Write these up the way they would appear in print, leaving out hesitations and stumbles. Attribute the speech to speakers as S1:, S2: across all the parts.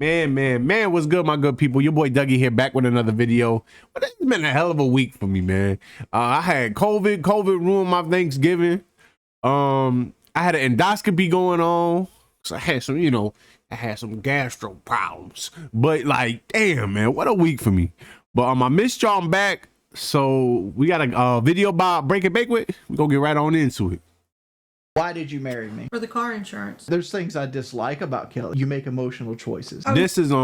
S1: Man, what's good, my good people? Your boy Dougie here, back with another video. But it's been a hell of a week for me, man. I had COVID ruined my Thanksgiving. I had an endoscopy going on, so I had some gastro problems. But like, damn, man, what a week for me. But I missed y'all. I'm back, so we got a video about Breaking Banquet. We gonna get right on into it.
S2: Why did you marry me?
S3: For the car insurance.
S2: There's things I dislike about Kelly. You make emotional choices.
S1: This is there's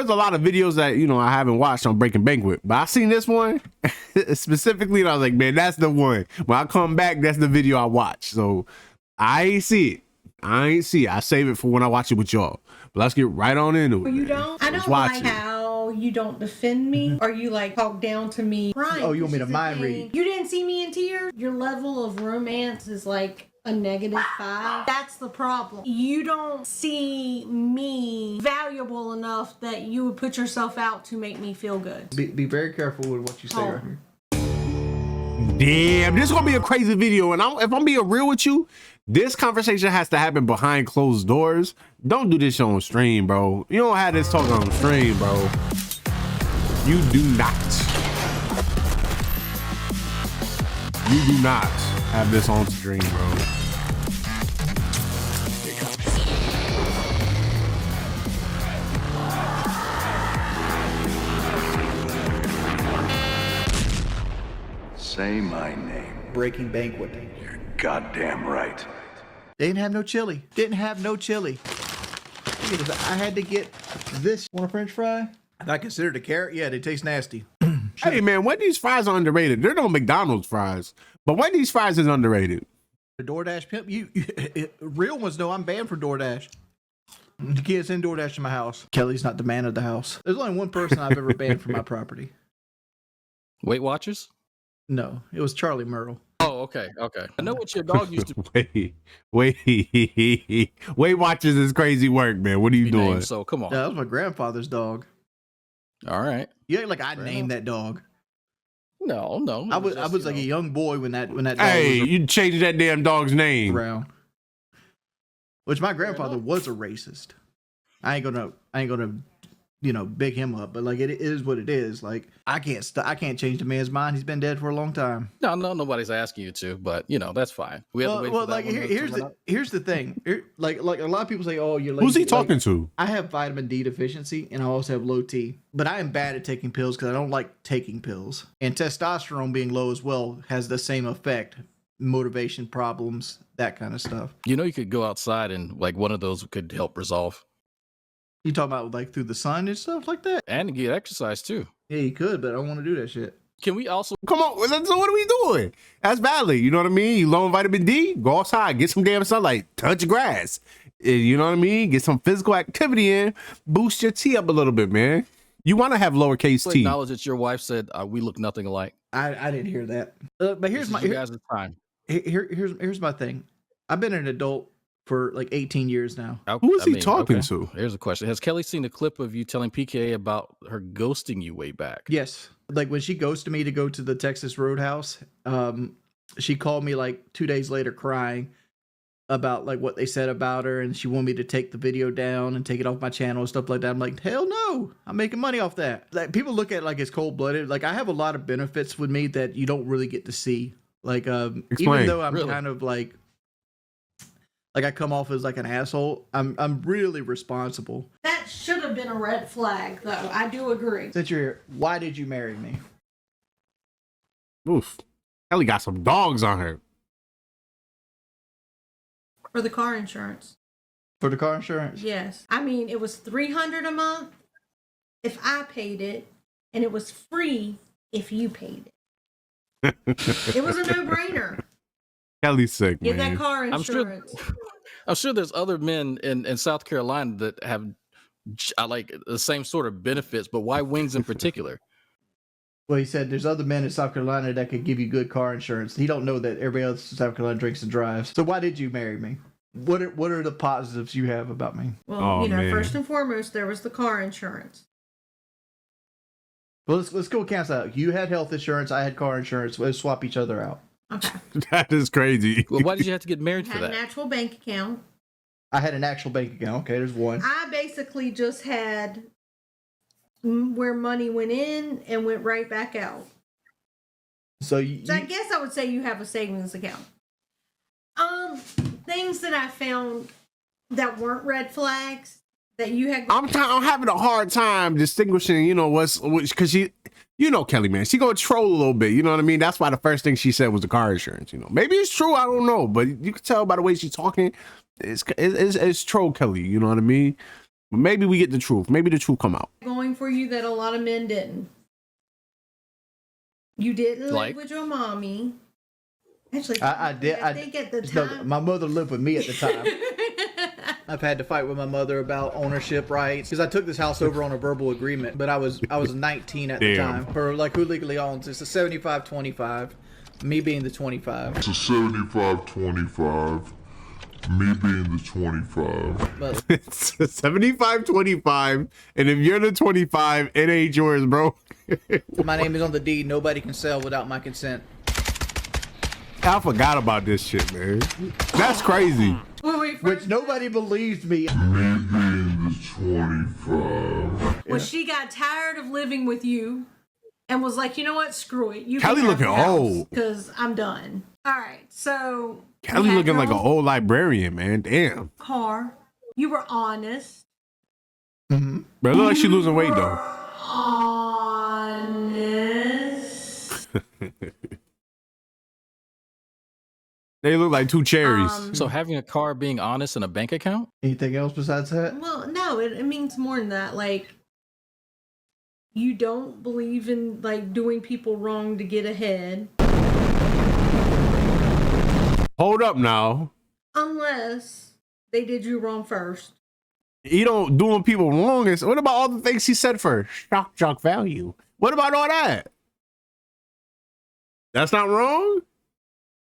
S1: a lot of videos that I haven't watched on Breaking Banquet, but I seen this one specifically, and I was like, man, that's the one. When I come back, that's the video I watch. So I ain't see it. I save it for when I watch it with y'all. But let's get right on into it.
S3: You don't? I don't like how you don't defend me or you like talk down to me crying.
S2: Oh, you want me to mind read?
S3: You didn't see me in tears? Your level of romance is like a -5. That's the problem. You don't see me valuable enough that you would put yourself out to make me feel good.
S2: Be very careful with what you say right here.
S1: Damn, this is gonna be a crazy video, and if I'm being real with you, this conversation has to happen behind closed doors. Don't do this on stream, bro. You don't have this talk on stream, bro. You do not. You do not have this on stream, bro.
S4: Say my name.
S2: Breaking Banquet.
S4: You're goddamn right.
S2: They didn't have no chili. Didn't have no chili. I had to get this. Want a French fry? I considered a carrot. Yeah, they taste nasty.
S1: Hey man, Wendy's fries are underrated. They're no McDonald's fries, but Wendy's fries is underrated.
S2: The DoorDash pimp. Real ones know I'm banned for DoorDash. You can't send DoorDash to my house. Kelly's not the man of the house. There's only one person I've ever banned from my property.
S5: Weight Watchers?
S2: No, it was Charlie Merle.
S5: Oh, okay. I know what your dog used to
S1: Weight Watchers is crazy work, man. What are you
S5: be
S1: doing?
S5: named, so come on.
S2: That was my grandfather's dog.
S5: All right.
S2: Yeah, like I
S5: Fair
S2: named
S5: enough.
S2: that dog.
S5: No.
S2: I was like a young boy when that dog
S1: Hey,
S2: was
S1: you changed that damn dog's name.
S2: around. Which my grandfather was a racist. I ain't gonna big him up, but like it is what it is. Like I can't change the man's mind. He's been dead for a long time.
S5: No, nobody's asking you to, but that's fine. We have to wait for that
S2: like
S5: one to
S2: here's the thing. Like a lot of people say, "Oh, you're lazy."
S1: Who's he
S2: Like,
S1: talking to?
S2: I have vitamin D deficiency and I also have low T, but I am bad at taking pills because I don't like taking pills. And testosterone being low as well has the same effect. Motivation problems, that kind of stuff.
S5: You could go outside and like one of those could help resolve.
S2: You talking about like through the sun and stuff like that?
S5: And get exercise too.
S2: Yeah, you could, but I don't want to do that shit.
S5: Can we also
S1: Come on, so what are we doing? That's valid. You know what I mean? You low in vitamin D, go outside, get some damn sunlight, touch grass. You know what I mean? Get some physical activity in, boost your T up a little bit, man. You want to have lowercase t.
S5: acknowledge that your wife said we look nothing alike?
S2: I didn't hear that. But here's
S5: This is you guys' time.
S2: here's my thing. I've been an adult for like 18 years now.
S1: Who is he talking to?
S5: Here's a question. Has Kelly seen a clip of you telling PK about her ghosting you way back?
S2: Yes. Like when she ghosted me to go to the Texas Roadhouse, she called me like 2 days later crying about like what they said about her, and she wanted me to take the video down and take it off my channel and stuff like that. I'm like, hell no, I'm making money off that. Like people look at it like it's cold-blooded. Like I have a lot of benefits with me that you don't really get to see. Like even though I'm kind of like I come off as like an asshole, I'm really responsible.
S3: That should have been a red flag, though. I do agree.
S2: Since you're here, why did you marry me?
S1: Oof. Kelly got some dogs on her.
S3: For the car insurance.
S2: For the car insurance?
S3: Yes. I mean, it was $300 a month if I paid it, and it was free if you paid it. It was a no-brainer.
S1: Kelly's sick,
S3: Get
S1: man.
S3: that car insurance.
S5: I'm sure there's other men in South Carolina that have like the same sort of benefits, but why wings in particular?
S2: Well, he said there's other men in South Carolina that could give you good car insurance. He don't know that everybody else in South Carolina drinks and drives. So why did you marry me? What are the positives you have about me?
S3: Well,
S1: man.
S3: first and foremost, there was the car insurance.
S2: Well, let's go cancel out. You had health insurance. I had car insurance. Let's swap each other out.
S3: Okay.
S1: That is crazy.
S5: Well, why did you have to get married
S3: Had
S5: for
S3: an
S5: that?
S3: actual bank account.
S2: I had an actual bank account. Okay, there's one.
S3: I basically just had where money went in and went right back out.
S2: So
S3: I guess I would say you have a savings account. Things that I found that weren't red flags that you had.
S1: I'm having a hard time distinguishing, you know, which, because she, you know, Kelly, man, she gonna troll a little bit, you know what I mean? That's why the first thing she said was the car insurance, you know. Maybe it's true, I don't know, but you can tell by the way she's talking, it's troll Kelly, you know what I mean? But maybe we get the truth. Maybe the truth come out.
S3: Going for you that a lot of men didn't. You didn't
S5: Like?
S3: live with your mommy. Actually,
S2: I did.
S3: I think at the
S2: No,
S3: time.
S2: my mother lived with me at the time. I've had to fight with my mother about ownership rights because I took this house over on a verbal agreement, but I was 19 at the
S1: Damn.
S2: time. For like who legally owns, it's a 75-25. Me being the 25.
S6: It's a 75-25. Me being the 25.
S2: But
S1: It's 75-25, and if you're the 25, it ain't yours, bro.
S2: my name is on the deed. Nobody can sell without my consent.
S1: I forgot about this shit, man. That's crazy.
S3: Wait,
S2: Which nobody believes me.
S6: Me being the 25.
S3: when she got tired of living with you and was like, you know what, screw it. You
S1: Kelly looking old.
S3: because I'm done. All right, so
S1: Kelly
S3: you had
S1: looking
S3: your
S1: like an
S3: own
S1: old librarian, man. Damn.
S3: car. You were honest.
S1: But it look like she losing weight, though.
S3: Honest.
S1: They look like two cherries.
S5: So having a car, being honest, and a bank account.
S2: Anything else besides that?
S3: Well, no, it means more than that. Like, you don't believe in like doing people wrong to get ahead,
S1: Hold up now.
S3: unless they did you wrong first.
S1: You don't doing people wrong. What about all the things he said first? Shock value. What about all that? That's not wrong.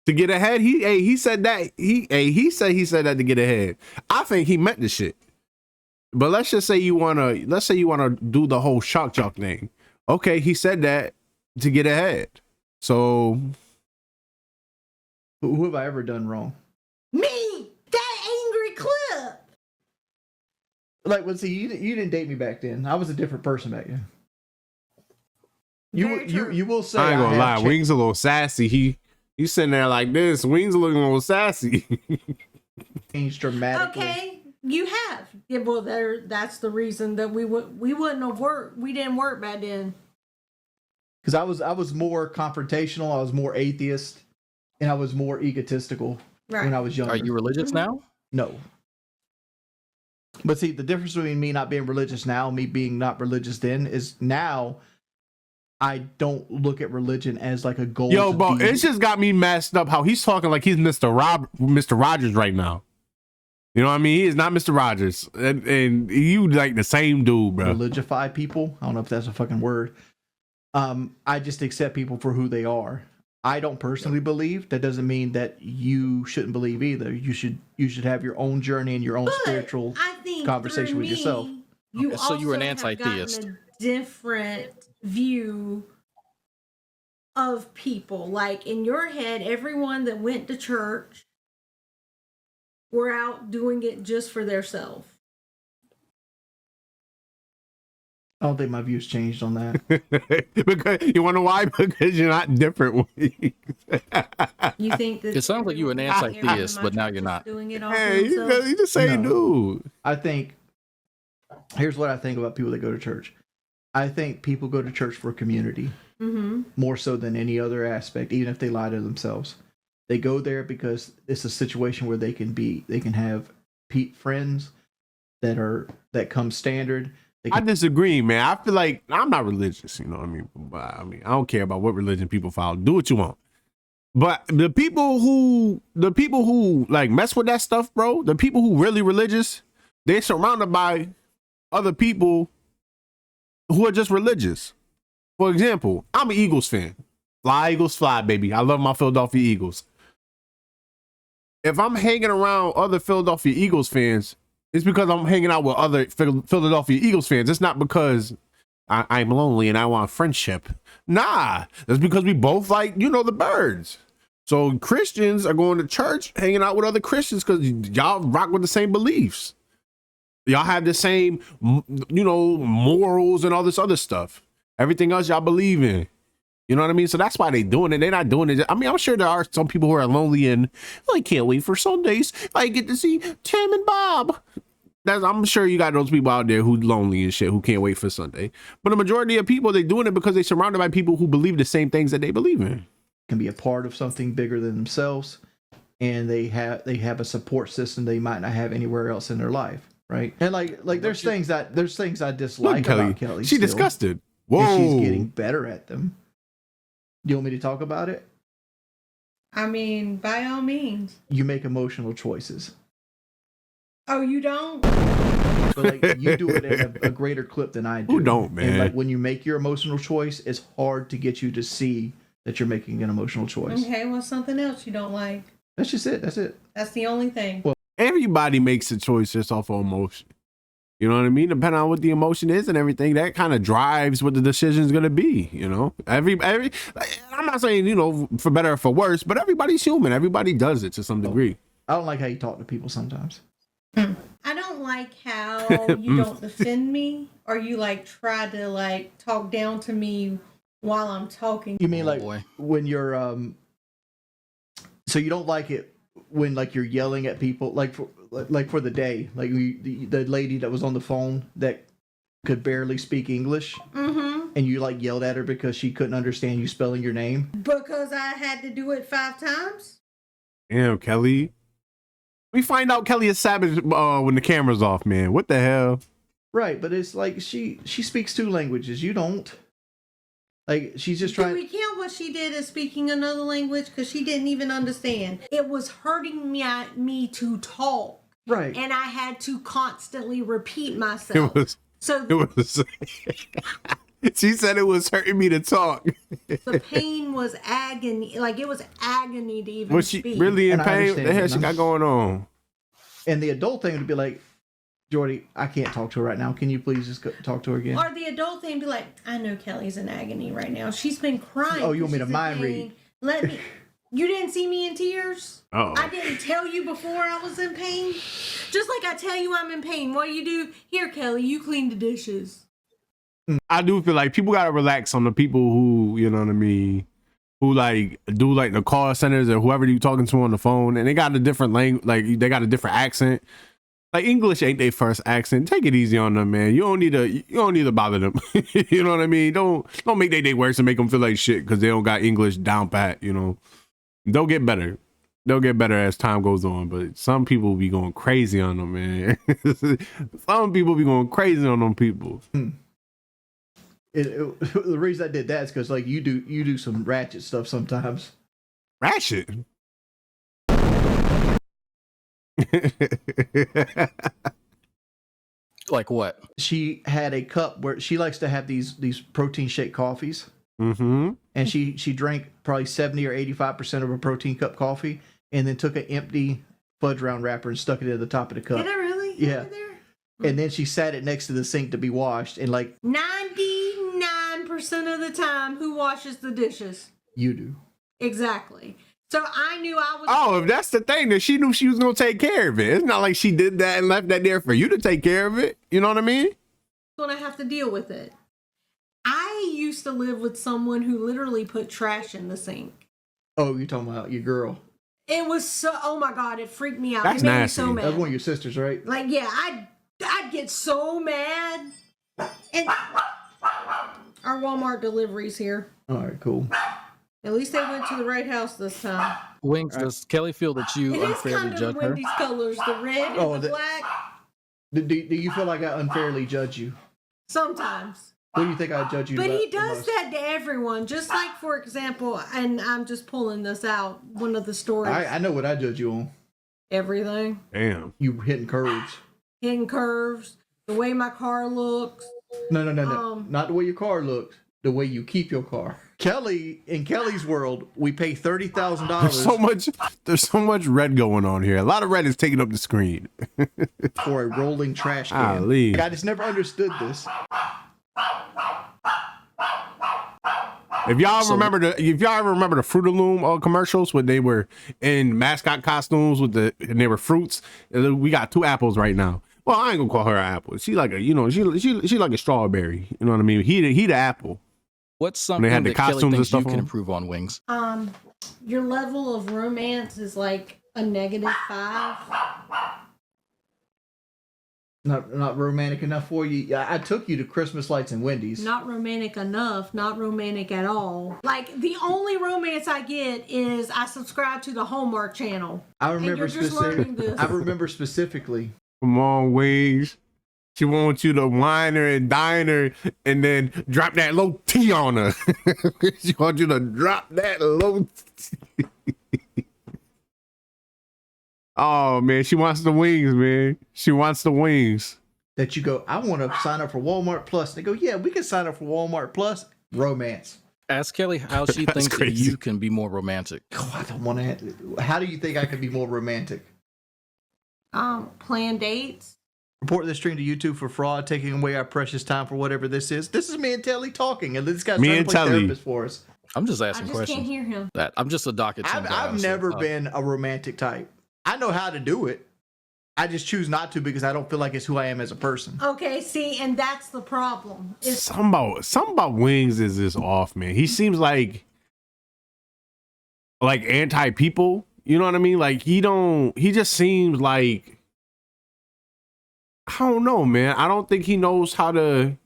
S1: To get ahead, he said that he said that to get ahead. I think he meant the shit. But let's say you wanna do the whole shock thing. Okay, he said that to get ahead. So
S2: Who have I ever done wrong?
S3: Me, that angry clip.
S2: Like, well, see, you didn't date me back then. I was a different person back then.
S3: Very true.
S2: You will say
S1: I ain't gonna
S2: have
S1: lie,
S2: changed.
S1: Wings a little sassy. He's sitting there like this. Wings looking a little sassy.
S2: Changed dramatically.
S3: Okay, you have. Yeah, well, that's the reason that we wouldn't have worked. We didn't work back then.
S2: Because I was more confrontational. I was more atheist, and I was more egotistical
S3: Right.
S2: when I was younger.
S5: Are you religious now?
S2: No. But see, the difference between me not being religious now, me being not religious then, is now I don't look at religion as like a goal.
S1: Yo,
S2: to
S1: bro,
S2: be-
S1: it's just got me messed up how he's talking like he's Mr. Rogers right now. You know what I mean? He is not Mr. Rogers. And you like the same dude, bro.
S2: religify people. I don't know if that's a fucking word. I just accept people for who they are. I don't personally believe. That doesn't mean that you shouldn't believe either. You should have your own journey and your own
S3: But
S2: spiritual
S3: I think
S2: conversation
S3: through
S2: with yourself.
S3: You
S5: Okay, so you were an
S3: also have gotten
S5: anti-theist.
S3: a different view of people. Like in your head, everyone that went to church were out doing it just for theirself.
S2: I don't think my views changed on that.
S1: Because you wonder why? Because you're not different.
S3: You think that
S5: It sounds like you were an
S3: everyone
S5: anti-theist,
S3: in my
S5: but now
S3: church
S5: you're
S3: is
S5: not.
S3: doing it all for
S1: Hey,
S3: themselves?
S1: you the same dude.
S2: I think here's what I think about people that go to church. I think people go to church for community
S3: Mm-hmm.
S2: more so than any other aspect, even if they lie to themselves. They go there because it's a situation where they can have friends that come standard. They
S1: I
S2: can,
S1: disagree, man. I feel like I'm not religious, you know what I mean? But I mean, I don't care about what religion people follow. Do what you want. But the people who like mess with that stuff, bro, the people who really religious, they're surrounded by other people who are just religious. For example, I'm an Eagles fan. Fly Eagles fly, baby. I love my Philadelphia Eagles. If I'm hanging around other Philadelphia Eagles fans, it's because I'm hanging out with other Philadelphia Eagles fans. It's not because I'm lonely and I want friendship. Nah, that's because we both like, the birds. So Christians are going to church, hanging out with other Christians because y'all rock with the same beliefs. Y'all have the same, morals and all this other stuff. Everything else y'all believe in. You know what I mean? So that's why they doing it. They're not doing it. I mean, I'm sure there are some people who are lonely and I can't wait for Sundays. I get to see Tim and Bob. I'm sure you got those people out there who lonely and shit, who can't wait for Sunday. But the majority of people, they're doing it because they're surrounded by people who believe the same things that they believe in.
S2: Can be a part of something bigger than themselves, and they have a support system they might not have anywhere else in their life, right? And like there's things I dislike about Kelly.
S1: She
S2: still,
S1: disgusted. Whoa.
S2: And she's getting better at them. You want me to talk about it?
S3: I mean, by all means.
S2: You make emotional choices.
S3: Oh, you don't?
S2: But like you do it at a greater clip than I do.
S1: Who don't, man?
S2: And like when you make your emotional choice, it's hard to get you to see that you're making an emotional choice.
S3: Okay, well, something else you don't like.
S2: That's just it. That's it.
S3: That's the only thing.
S2: Well,
S1: everybody makes a choice just off of emotion. You know what I mean? Depending on what the emotion is and everything, that kind of drives what the decision is going to be. You know, every I'm not saying, for better or for worse, but everybody's human. Everybody does it to some degree.
S2: I don't like how you talk to people sometimes.
S3: I don't like how you don't defend me or you try to talk down to me while I'm talking.
S2: You mean when you're so you don't like it when you're yelling at people for the day, the lady that was on the phone that could barely speak English, and you yelled at her because she couldn't understand you spelling your name
S3: because I had to do it 5 times.
S1: Damn, Kelly. We find out Kelly is savage when the camera's off, man. What the hell?
S2: Right, but it's she speaks 2 languages. You don't. She's just trying.
S3: Do we count what she did as speaking another language? Because she didn't even understand. It was hurting me to talk.
S2: Right.
S3: And I had to constantly repeat myself.
S1: She said it was hurting me to talk.
S3: The pain was agony. It was agony to even
S1: Was she
S3: speak.
S1: really in
S2: And
S1: pain? What the hell she got going on?
S2: And the adult thing would be like, Jordy, I can't talk to her right now. Can you please just talk to her again?
S3: Or the adult thing be like, I know Kelly's in agony right now. She's been crying.
S2: Oh, you want me to
S3: She's in
S2: mind
S3: pain.
S2: read?
S3: Let me. You didn't see me in tears?
S1: Uh-oh.
S3: I didn't tell you before I was in pain? Just like I tell you I'm in pain. What do you do? Here, Kelly, you clean the dishes.
S1: I do feel like people gotta relax on the people who, you know what I mean, who do the call centers or whoever you talking to on the phone, and they got a different language, they got a different accent. English ain't their first accent. Take it easy on them, man. You don't need to bother them. You know what I mean? Don't make their day worse and make them feel like shit because they don't got English down pat. They'll get better. They'll get better as time goes on, but some people be going crazy on them, man. Some people be going crazy on them people.
S2: The reason I did that is because you do some ratchet stuff sometimes.
S1: Ratchet.
S5: Like what?
S2: She had a cup where she likes to have these protein shake coffees.
S1: Mm-hmm.
S2: And she drank probably 70 or 85% of a protein cup coffee, and then took an empty fudge round wrapper and stuck it at the top of the cup.
S3: Did I really?
S2: Yeah.
S3: Over there?
S2: And then she sat it next to the sink to be washed, and
S3: 99% of the time, who washes the dishes?
S2: you do.
S3: Exactly. So I knew I was.
S1: Oh, if that's the thing, then she knew she was gonna take care of it. It's not like she did that and left that there for you to take care of it. You know what I mean?
S3: Going to have to deal with it. I used to live with someone who literally put trash in the sink.
S2: Oh, you're talking about your girl.
S3: It was so. Oh my god! It freaked me out.
S1: That's
S3: It made
S1: nasty.
S3: me so
S2: That's one
S3: mad.
S2: of your sisters, right?
S3: Yeah, I'd get so mad. And our Walmart deliveries here.
S2: All right, cool.
S3: At least they went to the right house this time.
S5: Wings, does Kelly feel that you
S3: It is
S5: unfairly
S3: kind of
S5: judge
S3: the
S5: her?
S3: Wendy's colors, the red
S2: Oh,
S3: and the
S2: the-
S3: black.
S2: Do you feel like I unfairly judge you?
S3: Sometimes.
S2: What do you think I judge you?
S3: But he
S2: the
S3: does
S2: most?
S3: that to everyone. Just like, for example, and I'm just pulling this out, one of the stories.
S2: I know what I judge you on.
S3: Everything.
S1: Damn.
S2: You hitting curves.
S3: Hitting curves, the way my car looks.
S2: No.
S3: Um,
S2: Not the way your car looks. The way you keep your car. In Kelly's world, we pay $30,000
S1: There's so much red going on here. A lot of red is taking up the screen.
S2: for a rolling trash can.
S1: Golly.
S2: I just never understood this.
S1: If y'all
S5: So-
S1: remember the Fruit of Loom commercials when they were in mascot costumes and they were fruits, we got 2 apples right now. Well, I ain't gonna call her an apple. She like a, she like a strawberry. You know what I mean? He the apple.
S5: What's
S1: they
S5: something
S1: had the
S5: that Kelly
S1: costumes and
S5: thinks you
S1: stuff
S5: can
S1: on?
S5: improve on, Wings?
S3: Your level of romance is like a -5.
S2: Not romantic enough for you. Yeah, I took you to Christmas lights and Wendy's.
S3: Not romantic enough, not romantic at all. Like, the only romance I get is I subscribe to the Hallmark Channel.
S2: I remember
S3: you're just learning this.
S2: I remember specifically.
S1: Come on, Wings. She wants you to wine her and dine her and then drop that low T on her. She wants you to drop that low T. Oh, man. She wants the wings, man. She wants the wings.
S2: That you go, I want to sign up for Walmart Plus. They go, yeah, we can sign up for Walmart Plus. Romance.
S5: Ask Kelly how she
S1: That's
S5: thinks that
S1: crazy.
S5: you can be more romantic.
S2: Oh, I don't want to. How do you think I could be more romantic?
S3: Plan dates.
S2: Report this stream to YouTube for fraud, taking away our precious time for whatever this is. This is me and Telly talking, and this guy's
S1: Me
S2: trying
S1: and
S2: to play
S1: Telly.
S2: therapist for us.
S5: I'm just
S3: I
S5: asking
S3: just can't
S5: questions.
S3: hear him.
S5: I'm just a docket.
S2: I've never been a romantic type. I know how to do it. I just choose not to because I don't feel like it's who I am as a person.
S3: Okay, see, and that's the problem. It's
S1: Something about Wings is just off, man. He seems like anti people. You know what I mean? Like he just seems like, I don't know, man. I don't think he knows how to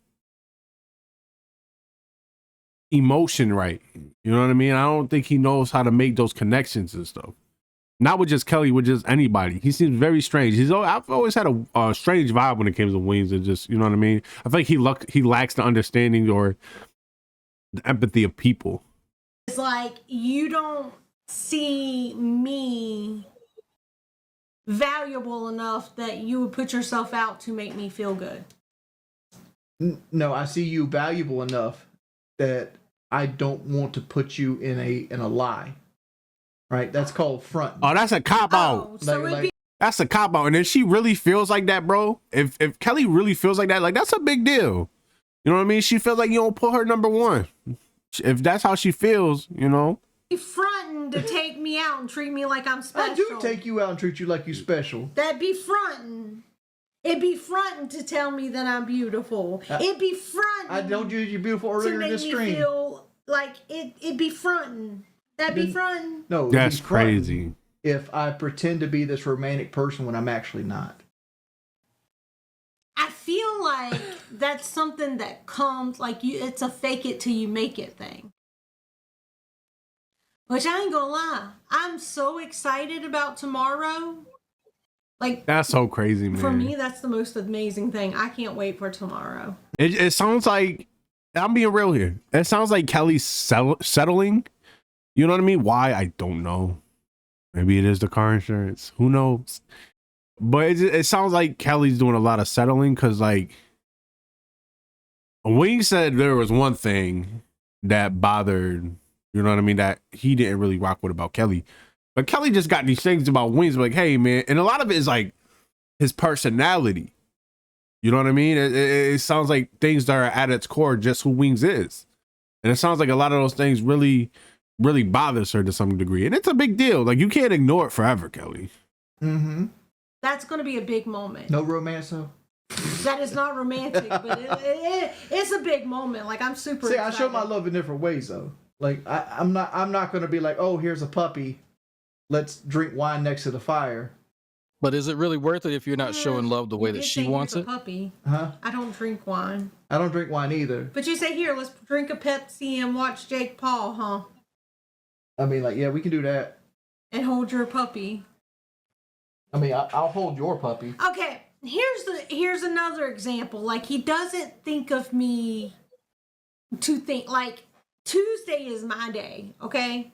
S1: emotion right. You know what I mean? I don't think he knows how to make those connections and stuff. Not with just Kelly, with just anybody. He seems very strange. I've always had a strange vibe when it comes to Wings, and just, you know what I mean? I feel like he lacks the understanding or the empathy of people.
S3: It's like you don't see me valuable enough that you would put yourself out to make me feel good.
S2: No, I see you valuable enough that I don't want to put you in a lie. Right? That's called front.
S1: Oh, that's a cop out.
S3: Oh, so it'd be
S1: That's a cop out. And if she really feels like that, bro, if Kelly really feels like that, like that's a big deal. You know what I mean? She feels like you don't put her number 1. If that's how she feels, you know.
S3: fronting to take me out and treat me like I'm special.
S2: I do take you out and treat you like you special.
S3: That'd be fronting. It'd be fronting to tell me that I'm beautiful. It'd be fronting.
S2: I told you you're beautiful
S3: to
S2: earlier in
S3: make
S2: this
S3: me
S2: stream.
S3: feel like it'd be fronting. That'd be fronting.
S2: No, it'd
S1: That's
S2: be fronting
S1: crazy.
S2: if I pretend to be this romantic person when I'm actually not.
S3: I feel like that's something that comes like it's a fake it till you make it thing. Which I ain't gonna lie, I'm so excited about tomorrow. Like,
S1: That's so crazy, man.
S3: for me, that's the most amazing thing. I can't wait for tomorrow.
S1: It sounds like, I'm being real here. It sounds like Kelly's settling. You know what I mean? Why? I don't know. Maybe it is the car insurance. Who knows? But it sounds like Kelly's doing a lot of settling because, like, Wing said there was one thing that bothered, you know what I mean, that he didn't really rock with about Kelly. But Kelly just got these things about Wings, like, hey, man. And a lot of it is like his personality. You know what I mean? It sounds like things that are at its core just who Wings is. And it sounds like a lot of those things really bothers her to some degree. And it's a big deal. Like, you can't ignore it forever, Kelly.
S2: Mm-hmm.
S3: That's going to be a big moment.
S2: No romance, though.
S3: That is not romantic, but it's a big moment. Like, I'm super
S2: See,
S3: excited.
S2: I show my love in different ways, though. Like, I'm not going to be like, oh, here's a puppy. Let's drink wine next to the fire.
S5: But is it really worth it if you're not showing love the way
S3: You
S5: that
S3: did
S5: she
S3: say
S5: wants
S3: here's
S5: it?
S3: a puppy.
S2: Huh?
S3: I don't drink wine.
S2: I don't drink wine either.
S3: But you say, here, let's drink a Pepsi and watch Jake Paul, huh?
S2: I mean, like, yeah, we can do that.
S3: And hold your puppy.
S2: I mean, I'll hold your puppy.
S3: Okay, here's another example. Like, he doesn't think of me to think, like, Tuesday is my day, okay?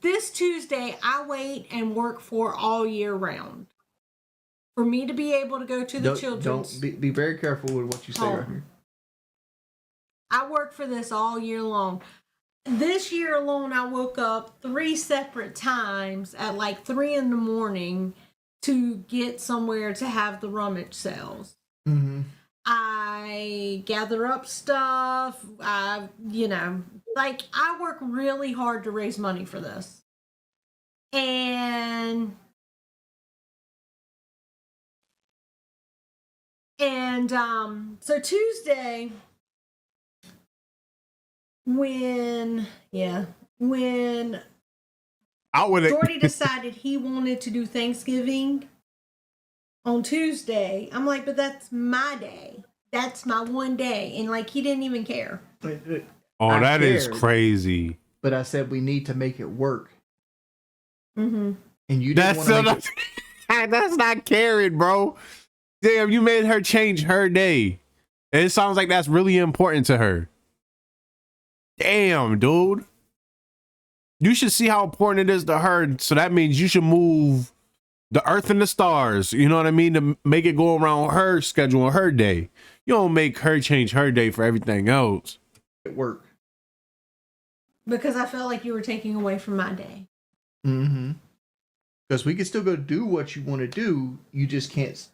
S3: This Tuesday, I wait and work for all year round. For me to be able to go to the children's.
S2: Don't be very careful with what you say right here.
S3: I work for this all year long. This year alone, I woke up 3 separate times at like 3 a.m. to get somewhere to have the rummage sales.
S2: Mm-hmm.
S3: I gather up stuff. I work really hard to raise money for this. And so Tuesday, when
S1: I would
S3: Jordy decided he wanted to do Thanksgiving on Tuesday, I'm like, but that's my day. That's my one day. And like, he didn't even care.
S1: Oh,
S2: I
S1: that is
S2: cared.
S1: crazy.
S2: But I said we need to make it work.
S3: Mm-hmm.
S2: And you didn't
S1: That's
S2: want to make
S1: still not, that's not caring, bro. Damn, you made her change her day. And it sounds like that's really important to her. Damn, dude. You should see how important it is to her. So that means you should move the earth and the stars, you know what I mean, to make it go around her schedule and her day. You don't make her change her day for everything else.
S2: it work.
S3: Because I felt like you were taking away from my day.
S2: Mm-hmm. Because we can still go do what you want to do. You just can't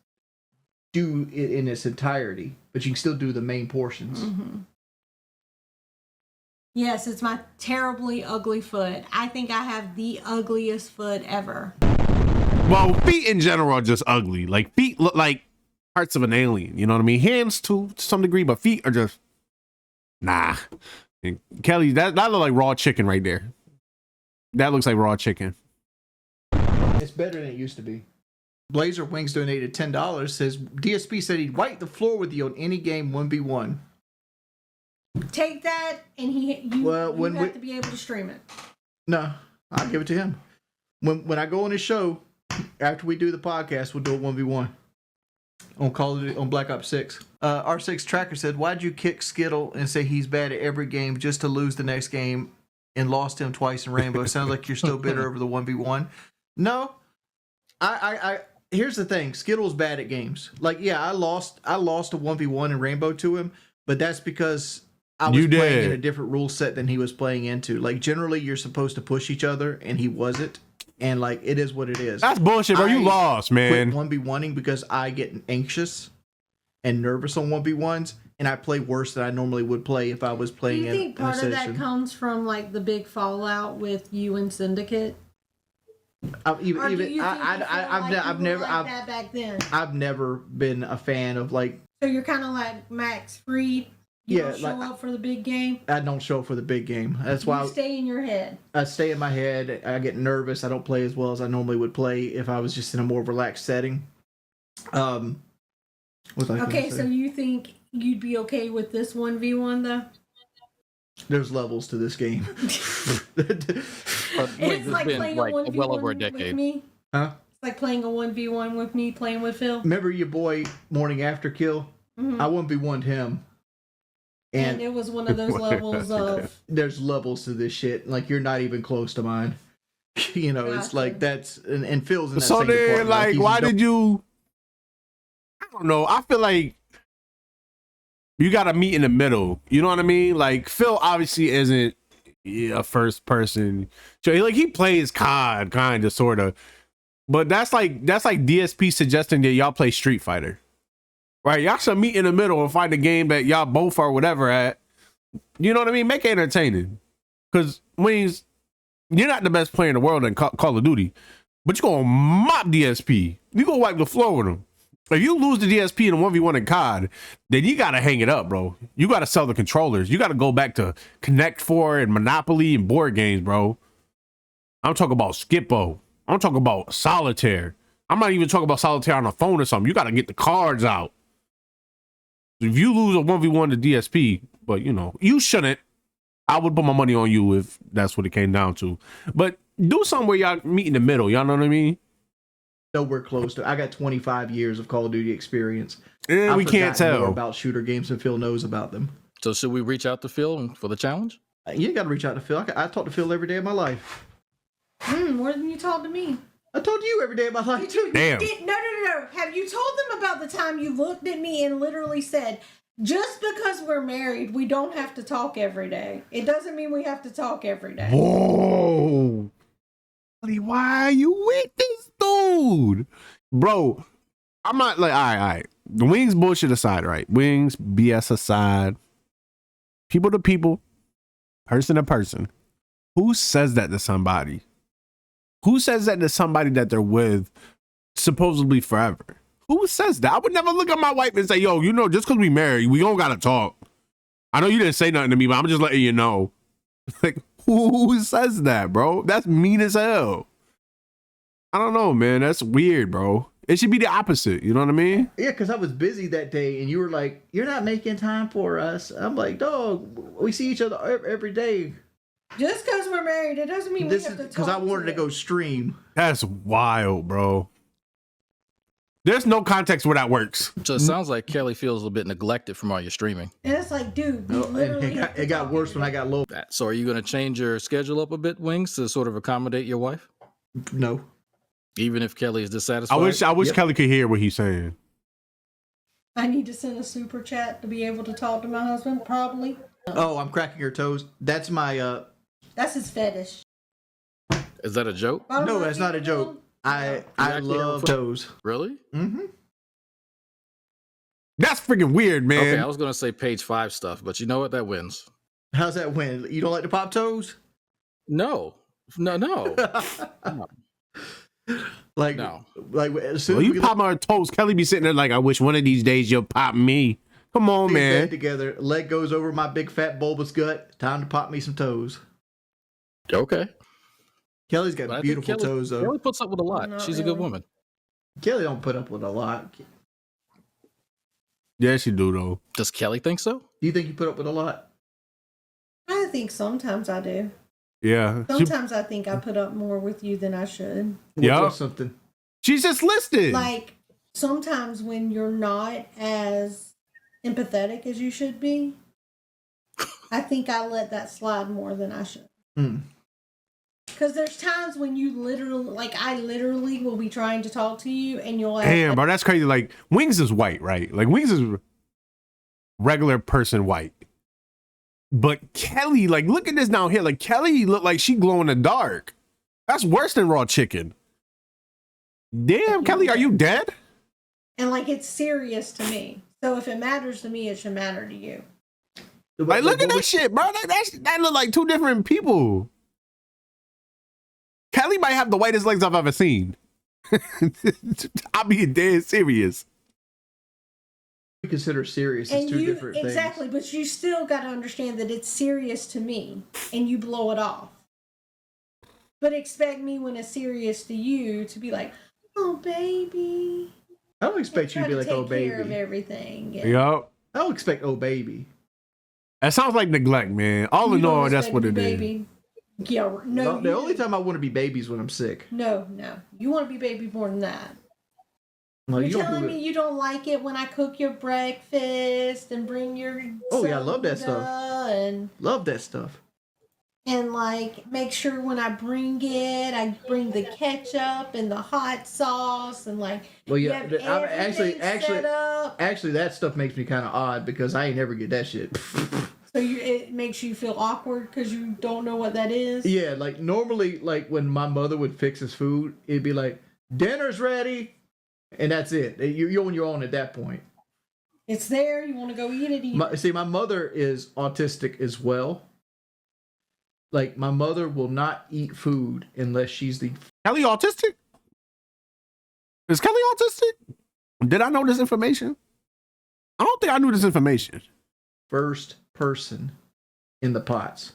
S2: do it in its entirety. But you can still do the main portions.
S3: Mm-hmm. Yes, it's my terribly ugly foot. I think I have the ugliest foot ever.
S1: Well, feet in general are just ugly. Like, feet look like parts of an alien, you know what I mean? Hands to some degree, but feet are just, nah. And Kelly, that look like raw chicken right there. That looks like raw chicken.
S2: It's better than it used to be. Blazer Wings donated $10. Says DSP said he'd wipe the floor with you on any game 1v1.
S3: Take that, and you have to be able to stream it.
S2: No, I'll give it to him. When I go on his show, after we do the podcast, we'll do a 1v1 on Call of Duty on Black Ops 6. R6 Tracker said, "Why'd you kick Skittle and say he's bad at every game just to lose the next game and lost him twice in Rainbow? It sounds like you're still bitter over the 1v1." No, I here's the thing. Skittle's bad at games. Like, yeah, I lost a 1v1 in Rainbow to him, but that's because I was playing in a different rule set than he was playing into. Like, generally, you're supposed to push each other, and he wasn't. And, like, it is what it is.
S1: That's bullshit, bro. You lost, man.
S2: Quit 1v1ing because I get anxious and nervous on 1v1s, and I play worse than I normally would play if I was playing in a session.
S3: Do you think part of that comes from, like, the big fallout with you and Syndicate?
S2: I've never been a fan of, like.
S3: So you're kind of like Max Fried. You don't show up for the big game.
S2: I don't show up for the big game. That's why
S3: you stay in your head.
S2: I stay in my head. I get nervous. I don't play as well as I normally would play if I was just in a more relaxed setting.
S3: Okay, so you think you'd be okay with this 1v1 though?
S2: There's levels to this game.
S3: It's like playing a 1v1
S5: well over a decade.
S3: with me.
S2: Huh?
S3: It's like playing a 1v1 with me, playing with Phil.
S2: Remember your boy Morning After Kill?
S3: Mm-hmm.
S2: I 1v1'd him.
S3: And it was one of those levels of...
S2: There's levels to this shit. Like, you're not even close to mine. You know, gotcha. It's like that's... And Phil's in that
S1: so
S2: same
S1: then,
S2: department.
S1: like why did you... I don't know. I feel like you got to meet in the middle. You know what I mean? Like, Phil obviously isn't a first person. So, like, he plays COD, kind of, sort of. But that's like DSP suggesting that y'all play Street Fighter. Right? Y'all should meet in the middle and find a game that y'all both are whatever at. You know what I mean? Make it entertaining. Because you're not the best player in the world in Call of Duty, but you're going to mop DSP. You going to wipe the floor with him. If you lose the DSP in a 1v1 in COD, then you got to hang it up, bro. You got to sell the controllers. You got to go back to Connect 4 and Monopoly and board games, bro. I'm talking about Skippo. I'm talking about Solitaire. I'm not even talking about Solitaire on a phone or something. You got to get the cards out. If you lose a 1v1 to DSP, but you know, you shouldn't. I would put my money on you if that's what it came down to. But do something where y'all meet in the middle. Y'all know what I mean?
S2: Nowhere close to. I got 25 years of Call of Duty experience.
S1: Yeah, we can't tell
S2: more about shooter games than Phil knows about them.
S5: So should we reach out to Phil for the challenge?
S2: You got to reach out to Phil. I talk to Phil every day of my life.
S3: More than you talk to me.
S2: I talk to you every day of my life too.
S1: Damn.
S3: No. Have you told them about the time you looked at me and literally said, just because we're married, we don't have to talk every day. It doesn't mean we have to talk every day.
S1: Whoa. Why are you with this dude? Bro, I'm not like, all right. the wings bullshit aside, right? Wings BS aside, people to people, person to person. Who says that to somebody? Who says that to somebody that they're with supposedly forever? Who says that? I would never look at my wife and say, yo, you know, just because we married, we don't got to talk. I know you didn't say nothing to me, but I'm just letting you know. Like, who says that, bro? That's mean as hell. I don't know, man. That's weird, bro. It should be the opposite. You know what I mean?
S2: Yeah, because I was busy that day, and you were like, "You're not making time for us." I'm like, "Dog, we see each other every day."
S3: Just because we're married, it doesn't mean
S2: This
S3: we
S2: is
S3: have to
S2: because
S3: talk.
S2: I wanted to go stream.
S1: That's wild, bro. There's no context where that works.
S5: So it sounds like Kelly feels a bit neglected from all your streaming.
S3: And it's like, dude, we
S2: No, and
S3: literally have to
S2: it got
S3: talk
S2: worse
S3: every
S2: when I
S3: day.
S2: got low.
S5: So are you going to change your schedule up a bit, Wings, to sort of accommodate your wife?
S2: No.
S5: Even if Kelly is dissatisfied?
S1: I wish
S2: Yep.
S1: Kelly could hear what he's saying.
S3: I need to send a super chat to be able to talk to my husband, probably.
S2: Oh, I'm cracking your toes. That's my
S3: That's his fetish.
S5: Is that a joke?
S2: No, that's not a joke. I
S5: actually have a
S2: love
S5: foot-
S2: toes.
S5: Really?
S2: Mm-hmm.
S1: That's freaking weird, man.
S5: Okay, I was going to say page 5 stuff, but you know what? That wins.
S2: How's that win? You don't like to pop toes?
S5: No.
S2: Like,
S5: No.
S2: like as soon
S1: Well,
S2: as
S1: you
S2: we
S1: pop my toes. Kelly be sitting there like, I wish one of these days you'll pop me. Come on,
S2: lay in bed
S1: man.
S2: together, leg goes over my big fat bulbous gut. Time to pop me some toes.
S5: Okay.
S2: Kelly's
S5: But I
S2: got
S5: think
S2: beautiful
S5: Kelly,
S2: toes though.
S5: Kelly puts up with a lot.
S3: Not
S5: She's a good
S3: really.
S5: woman.
S2: Kelly don't put up with a lot. Do
S1: Yeah, she do though.
S5: Does Kelly think so?
S2: you think you put up with a lot?
S3: I think sometimes I do.
S1: Yeah.
S3: Sometimes I think I put up more with you than I should.
S1: Yeah.
S2: What's something?
S1: She's just listed.
S3: Like, sometimes when you're not as empathetic as you should be, I think I let that slide more than I should.
S2: Hmm.
S3: Because there's times when you literally, like, I literally will be trying to talk to you and you'll ask,
S1: Damn, bro, that's crazy. Like, Wings is white, right? Like, Wings is regular person white. But Kelly, like, look at this down here. Like, Kelly look like she glow in the dark. That's worse than raw chicken. Damn, Kelly, are you dead?
S3: and like, it's serious to me. So if it matters to me, it should matter to you.
S1: Like, look at that shit, bro. That look like two different people. Kelly might have the whitest legs I've ever seen. I'm being dead serious.
S2: We consider serious as
S3: And
S2: two
S3: you,
S2: different
S3: exactly,
S2: things.
S3: but you still got to understand that it's serious to me and you blow it off. But expect me when it's serious to you to be like, oh, baby.
S2: I don't expect you to be like, oh
S3: take care of
S2: baby.
S3: everything.
S1: Yup.
S2: I don't expect oh baby.
S1: That sounds like neglect, man. All in all, that's what it is.
S3: baby. Yeah, no.
S2: The
S3: you
S2: only
S3: don't.
S2: time I want to be baby is when I'm sick.
S3: No. You want to be baby more than that.
S2: No, you
S3: You're
S2: don't
S3: telling
S2: do
S3: me
S2: it.
S3: you don't like it when I cook your breakfast and bring your
S2: Oh, yeah, I love that
S3: soda
S2: stuff.
S3: and
S2: Love that stuff.
S3: like make sure when I bring it, I bring the ketchup and the hot sauce and like
S2: Well,
S3: you
S2: yeah,
S3: have
S2: I'm
S3: everything set up.
S2: actually, that stuff makes me kind of odd because I ain't never get that shit.
S3: So it makes you feel awkward because you don't know what that is.
S2: Yeah, like normally, like when my mother would fix us food, it'd be like, dinner's ready, and that's it. You're on your own at that point.
S3: It's there. You want to go eat it.
S2: My mother is autistic as well. Like, my mother will not eat food unless she's the
S1: Kelly autistic? Is Kelly autistic? Did I know this information? I don't think I knew this information.
S2: first person in the pots.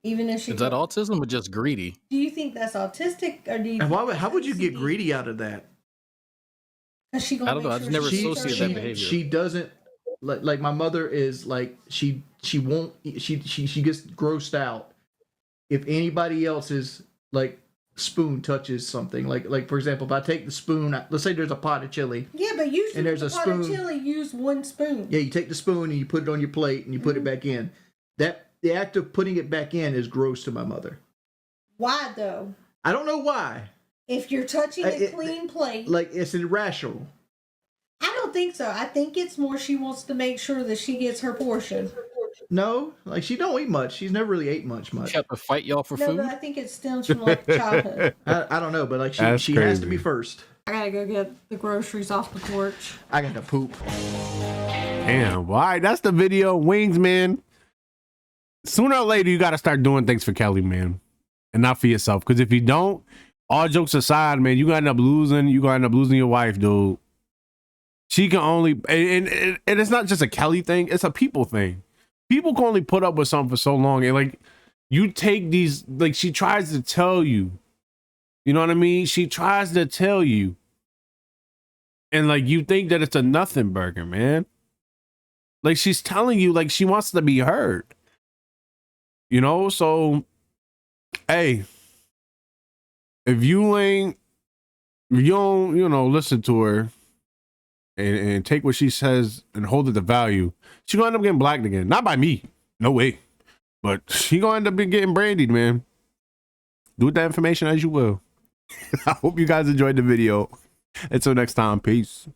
S3: Even if she
S5: Is that autism or just greedy?
S3: Do you think that's autistic or do you?
S2: And
S3: think
S2: how would you
S3: that's
S2: get
S3: OCD?
S2: greedy out of that?
S3: 'Cause she gonna
S5: I don't know,
S3: make
S5: I've
S3: sure
S5: never
S3: she
S5: associated
S3: eats
S5: that
S3: her
S5: behavior.
S2: She doesn't like my mother is like she won't she gets grossed out if anybody else's like spoon touches something. Like for example, if I take the spoon, let's say there's a pot of chili.
S3: Yeah, but usually
S2: And there's
S3: with
S2: a
S3: the pot of
S2: spoon.
S3: chili, use one spoon.
S2: Yeah, you take the spoon and you put it on your plate and you put it back in. That the act of putting it back in is gross to my mother.
S3: Why though?
S2: I don't know why.
S3: If you're touching a
S2: it-
S3: clean plate,
S2: Like it's irrational.
S3: I don't think so. I think it's more she wants to make sure that she gets her portion.
S2: No, like she don't eat much. She's never really ate much.
S5: She have to fight y'all for
S3: No,
S5: food.
S3: but I think it stems from like childhood.
S2: I don't know, but like
S1: That's
S2: she has to be
S1: crazy.
S2: first.
S3: I gotta go get the groceries off the porch.
S2: I got to poop.
S1: Damn. Well, all right, that's the video. Wings, man. Sooner or later, you got to start doing things for Kelly, man, and not for yourself. Because if you don't, all jokes aside, man, you gonna end up losing. You gonna end up losing your wife, dude. She can only, and it's not just a Kelly thing. It's a people thing. People can only put up with something for so long, and like you take these, like she tries to tell you. You know what I mean? She tries to tell you. And like you think that it's a nothing burger, man. Like she's telling you like she wants to be heard. You know, so hey, if you don't, you know, listen to her and take what she says and hold it to value, she gonna end up getting blacked again. Not by me. No way. But she gonna end up getting brandied, man. Do with that information as you will. I hope you guys enjoyed the video. Until next time, peace.